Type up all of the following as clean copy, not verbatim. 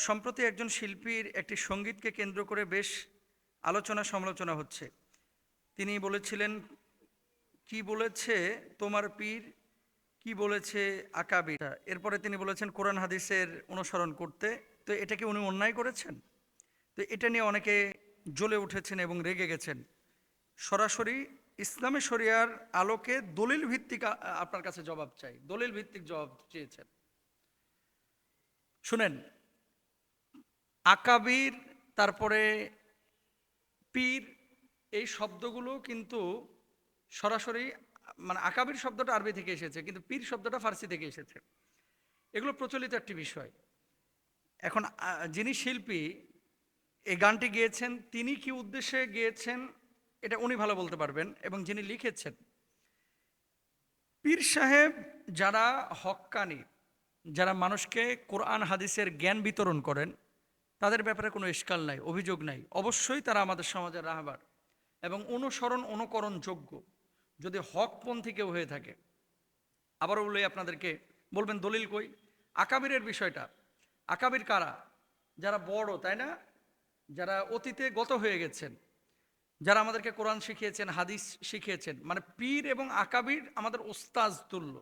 সম্প্রতি একজন শিল্পীর একটি সঙ্গীতকে কেন্দ্র করে বেশ আলোচনা সমালোচনা হচ্ছে। তিনি বলেছিলেন, কি বলেছে তোমার পীর, কি বলেছে আকাবির। এরপরে তিনি বলেছেন কোরআন হাদিসের অনুসরণ করতে। তো এটা কি উনি অন্যায় করেছেন? তো এটা নিয়ে অনেকে জ্বলে উঠেছেন এবং রেগে গেছেন। সরাসরি ইসলামী শরিয়ার আলোকে দলিল ভিত্তিক আপনার কাছে জবাব চাই, দলিল ভিত্তিক জবাব চেয়েছেন। শুনেন, আকাবির, তারপরে পীর, এই শব্দগুলো কিন্তু সরাসরি, মানে আকাবির শব্দটা আরবি থেকে এসেছে, কিন্তু পীর শব্দটা ফার্সি থেকে এসেছে। এগুলো প্রচলিত একটি বিষয়। এখন যিনি শিল্পী এই গানটি গেয়েছেন, তিনি কি উদ্দেশ্যে গেয়েছেন এটা উনি ভালো বলতে পারবেন। এবং যিনি লিখেছেন, পীর সাহেব যারা হক্কানি, যারা মানুষকে কোরআন হাদিসের জ্ঞান বিতরণ করেন, তাদের ব্যাপারে কোনো ইশকাল নাই, অভিযোগ নাই। অবশ্যই তারা আমাদের সমাজের রাহবার এবং অনুসরণ অনুকরণযোগ্য, যদি হকপন্থী কেউ হয়ে থাকে। আবারও বলি আপনাদেরকে, বলবেন দলিল কই? আকাবিরের বিষয়টা, আকাবির কারা? যারা বড়, তাই না? যারা অতীতে গত হয়ে গেছেন, যারা আমাদেরকে কোরআন শিখিয়েছেন, হাদিস শিখিয়েছেন। মানে পীর এবং আকাবির আমাদের ওস্তাজ তুল্য,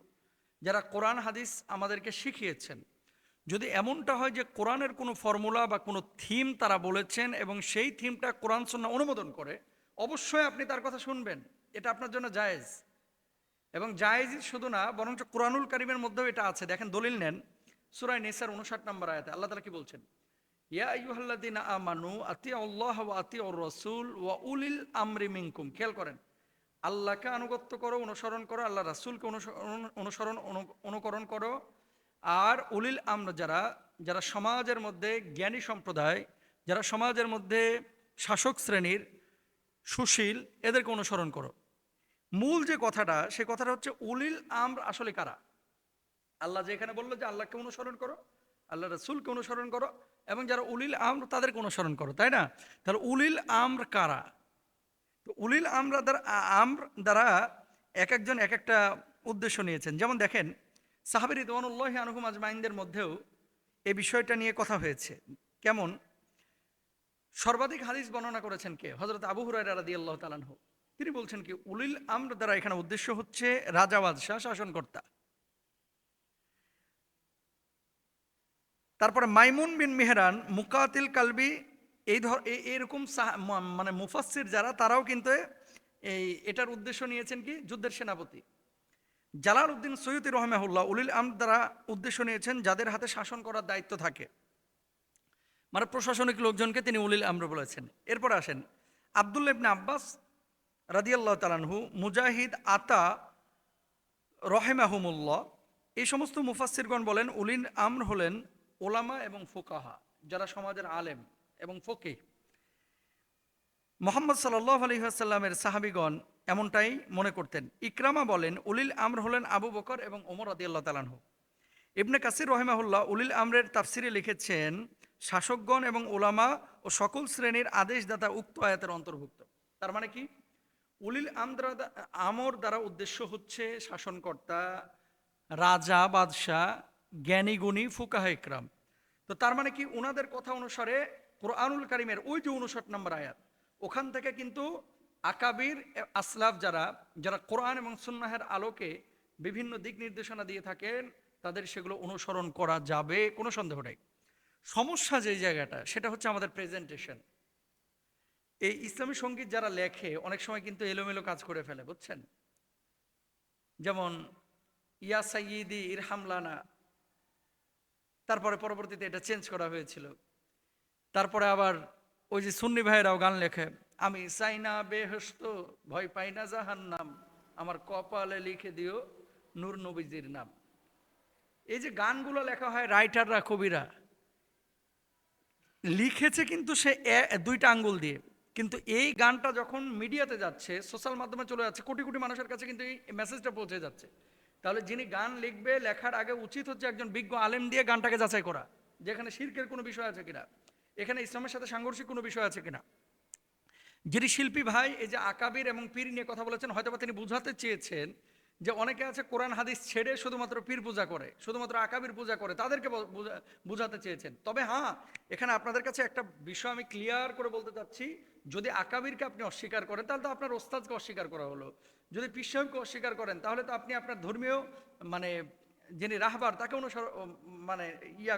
যারা কোরআন হাদিস আমাদেরকে শিখিয়েছেন। যদি এমনটা হয় যে কোরআনের কোনো ফর্মুলা বা কোনো থিম তারা বলেছেন এবং সেই থিমটা কোরআন সুন্নাহ অনুমোদন করে, অবশ্যই আপনি তার কথা শুনবেন। এটা আপনার জন্য জায়েজ। এবং জায়েজ শুধু না, বরঞ্চ কোরআনুল কারীমের মধ্যেও এটা আছে। দেখেন, দলিল নেন, সূরা নিসার 59 নম্বর আয়াতে আল্লাহ তাআলা কি বলছেন? ইয়া আইয়ুহাল্লাযীনা আমানু আতিউল্লাহ ওয়া আতিউর রাসূল ওয়া উলিল আমরি মিনকুম। খেয়াল করেন, আল্লাহকে আনুগত্য করো, অনুসরণ করো, আল্লাহ রাসূলকে অনুসরণ অনুকরণ করো, আর উলিল আমর, যারা যারা সমাজের মধ্যে জ্ঞানী সম্প্রদায়, যারা সমাজের মধ্যে শাসক শ্রেণীর সুশীল, এদেরকে অনুসরণ করো। মূল যে কথাটা, সে কথাটা হচ্ছে উলিল আমর আসলে কারা? আল্লাহ যে এখানে বললো যে আল্লাহকে অনুসরণ করো, আল্লাহ রাসূলকে অনুসরণ করো, এবং যারা উলিল আমর তাদেরকে অনুসরণ করো, তাই না? তাহলে উলিল আমর কারা? তো উলিল আমর দ্বারা এক একজন এক একটা উদ্দেশ্য নিয়েছেন। যেমন দেখেন, সাহাবী রিদওয়ানুল্লাহি আনহুম আজমাইনদের মধ্যেও এই বিষয়টা নিয়ে কথা হয়েছে। কেমন? সর্বাধিক হাদিস বর্ণনা করেছেন কে? হযরত আবু হুরায়রা রাদিয়াল্লাহু তাআলা আনহু। তিনি বলছেন কি, উলিল আমর দ্বারা এখানে উদ্দেশ্য হচ্ছে রাজা, বাদশাহ, শাসনকর্তা। তারপরে মাইমুন বিন মেহরান, মুকাতিল কালবি, এইরকম মানে মুফাসসির যারা, তারাও কিন্তু এটার উদ্দেশ্য নিয়েছেন কি, যুদ্ধের সেনাপতি। জালাল উদ্দিন সৈয়দী রহমাহুল্লাহ উলিল আমর দ্বারা উদ্দেশ্য নিয়েছেন যাদের হাতে শাসন করার দায়িত্ব থাকে, মানে প্রশাসনিক লোকজনকে তিনি উলিল আমর বলেছেন। এরপর আসেন, আব্দুল্লাহ ইবনে আব্বাস রাদিয়াল্লাহু তাআলা আনহু, মুজাহিদ, আতা রহেমাহুমুল্লাহ, এই সমস্ত মুফাসসিরগণ বলেন উলিল আমর হলেন ওলামা এবং ফুকাহা, যারা সমাজের আলেম এবং ফকিহ। মুহাম্মদ সাল্লাল্লাহু আলাইহি ওয়াসাল্লামের সাহাবীগণ এমনটাই মনে করতেন। ইকরামা বলেন উলিল আমর হলেন আবু বকর এবং ওমর রাদিয়াল্লাহু তাআলা আনহু। ইবনে কাসির রহিমাহুল্লাহ উলিল আমরের তাফসিরে লিখেছেন, শাসকগণ এবং ওলামা ও সকল শ্রেণীর আদেশদাতা উক্ত আয়াতের অন্তর্ভুক্ত। তার মানে কি? উলিল আমর দ্বারা উদ্দেশ্য হচ্ছে শাসনকর্তা, রাজা, বাদশাহ, জ্ঞানী গুণী, ফুকাহা ইকরাম। তো তার মানে কি, ওনাদের কথা অনুসারে কোরআনুল কারীমের ওই যে 59 নম্বর আয়াত, ওখান থেকে কিন্তু আকাবির, আসলাফ, যারা যারা কোরআন এবং সুন্নাহের আলোকে বিভিন্ন দিক নির্দেশনা দিয়ে থাকেন, তাদের সেগুলো অনুসরণ করা যাবে, কোনো সন্দেহ নেই। সমস্যা যেই জায়গাটা, সেটা হচ্ছে আমাদের প্রেজেন্টেশন। এই ইসলামী সঙ্গীত যারা লেখে, অনেক সময় কিন্তু এলোমেলো কাজ করে ফেলে, বুঝছেন? যেমন ইয়া সাইয়্যিদি ইরহাম লানা, তারপরে পরবর্তীতে এটা চেঞ্জ করা হয়েছিল। তারপরে আবার ওই যে সুন্নি ভাইয়েরাও গান লেখে, আমি চাই না বেহেশত, ভয় পাই না জাহান্নাম, আমার কপালে লিখে দিও নূর নবীজির নাম। এই যে গানগুলো লেখা হয়, রাইটাররা, কবিরা লিখেছে কিন্তু সে দুইটা আঙ্গুল দিয়ে। কিন্তু এই গানটা যখন মিডিয়াতে যাচ্ছে, সোশ্যাল মাধ্যমে চলে যাচ্ছে, কোটি কোটি মানুষের কাছে কিন্তু এই মেসেজটা পৌঁছে যাচ্ছে। তাহলে যিনি গান লিখবে, লেখার আগে উচিত হচ্ছে একজন বিজ্ঞ আলেম দিয়ে গানটাকে যাচাই করা, যেখানে শিরকের কোনো বিষয় আছে কিনা, এখানে ইসলামের সাথে সাংঘর্ষিক কোনো বিষয় আছে কিনা। যিনি শিল্পী ভাই এই যে আকাবির এবং পীর নিয়ে কথা বলেছেন, হয়তোবা তিনি বুঝাতে চেয়েছেন যে অনেকে আছে কোরআন হাদিস ছেড়ে শুধুমাত্র পীর পূজা করে, শুধুমাত্র আকাবির পূজা করে, তাদেরকে বুঝাতে চেয়েছেন। তবে হ্যাঁ, এখানে আপনাদের কাছে একটা বিষয় আমি ক্লিয়ার করে বলতে চাচ্ছি, যদি আকাবিরকে আপনি অস্বীকার করেন তাহলে তো আপনার ওস্তাদকে অস্বীকার করা হলো। যদি পীর সাহেবকে অস্বীকার করেন তাহলে তো আপনি আপনার ধর্মীয় মানে যিনি রাহবার তাকে মানে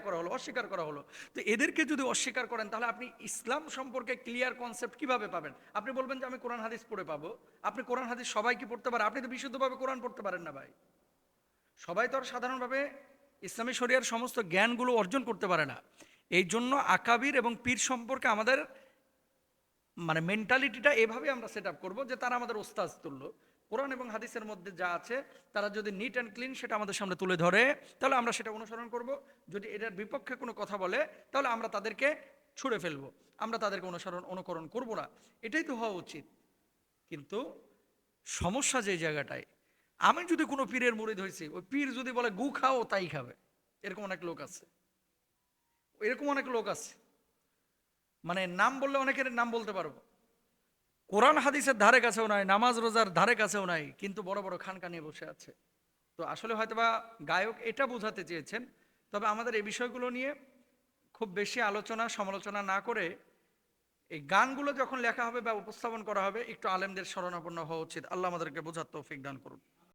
করা হলো, অস্বীকার করা হলো। তো এদেরকে যদি অস্বীকার করেন তাহলে আপনি ইসলাম সম্পর্কে ক্লিয়ার কনসেপ্ট কিভাবে পাবেন? আপনি বলবেন যে আমি কোরআন হাদিস পড়ে পাবো। আপনি কোরআন হাদিস সবাই কি পড়তে পারে? আপনি তো বিশুদ্ধভাবে কোরআন পড়তে পারেন না ভাই। সবাই তো আর সাধারণভাবে ইসলামী শরিয়ার সমস্ত জ্ঞানগুলো অর্জন করতে পারে না। এই জন্য আকাবির এবং পীর সম্পর্কে আমাদের মানে মেন্টালিটিটা এভাবে আমরা সেট আপ করবো যে তারা আমাদের ওস্তাদ তুল্য। কোরআন এবং হাদিসের মধ্যে যা আছে তারা যদি নিট অ্যান্ড ক্লিন সেটা আমাদের সামনে তুলে ধরে তাহলে আমরা সেটা অনুসরণ করব। যদি এটার বিপক্ষে কোনো কথা বলে তাহলে আমরা তাদেরকে ছুঁড়ে ফেলবো, আমরা তাদেরকে অনুকরণ করব না। এটাই তো হওয়া উচিত। কিন্তু সমস্যা যে জায়গাটায়, আমি যদি কোনো পীরের মুরিদ হয়েছি, ওই পীর যদি বলে গু খাও তাই খাবে, এরকম অনেক লোক আছে, এরকম অনেক লোক আছে। মানে নাম বললে অনেকের নাম বলতে পারবো, কোরআন হাদিসের ধারে কাছেও নাই, নামাজ রোজার ধারে কাছেও নাই, কিন্তু বড় বড় খানকা নিয়ে বসে আছে। তো আসলে হয়তোবা গায়ক এটা বোঝাতে চেয়েছেন। তবে আমাদের এই বিষয়গুলো নিয়ে খুব বেশি আলোচনা সমালোচনা না করে এই গানগুলো যখন লেখা হবে বা উপস্থাপন করা হবে একটু আলেমদের শরণাপন্ন হওয়া উচিত। আল্লাহ আমাদেরকে বোঝার তৌফিক দান করুন।